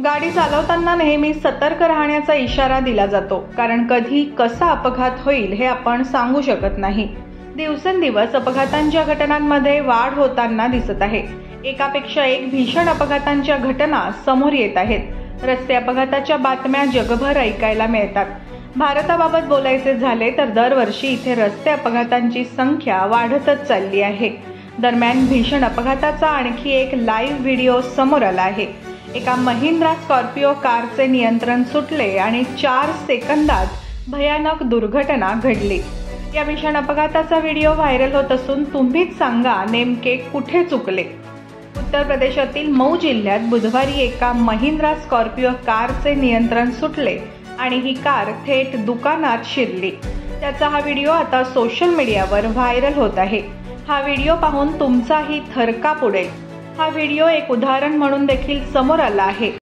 गाडी चालवताना नेहमी सतर्क राहण्याचा इशारा दिला जातो, कारण कधी कसा अपघात होईल हे आपण सांगू शकत नाही। दिवसेंदिवस अपघातांच्या घटनांमध्ये वाढ होताना दिसत आहे। एकापेक्षा एक भीषण अपघातांच्या घटना समोर येत आहेत। रस्ते अपघाताच्या बातम्या जगभर ऐकायला मिळतात। भारताबाबत बोलायचे झाले तर दरवर्षी इथे रस्ते अपघातांची संख्या वाढतच चालली आहे। दरम्यान भीषण अपघाताचा आणखी एक लाईव्ह व्हिडिओ समोर आला आहे। एका महिंद्रा स्कॉर्पिओ कारचे नियंत्रण सुटले आणि 4 सेकंदात भयानक दुर्घटना घडली। या भीषण अपघाताचा व्हिडिओ व्हायरल होत असून तुम्हीच सांगा नेमके कुठे चुकले। उत्तर प्रदेशातील मऊ जिल्ह्यात बुधवारी एका महिंद्रा स्कॉर्पिओ कारचे नियंत्रण सुटले आणि ही कार थेट दुकानात शिरली। त्याचा हा व्हिडिओ आता सोशल मीडियावर व्हायरल होत आहे। हा व्हिडिओ पाहून तुमचाही थरकाप उडेल। हा व्हिडिओ एक उदाहरण म्हणून देखील समोर आला आहे।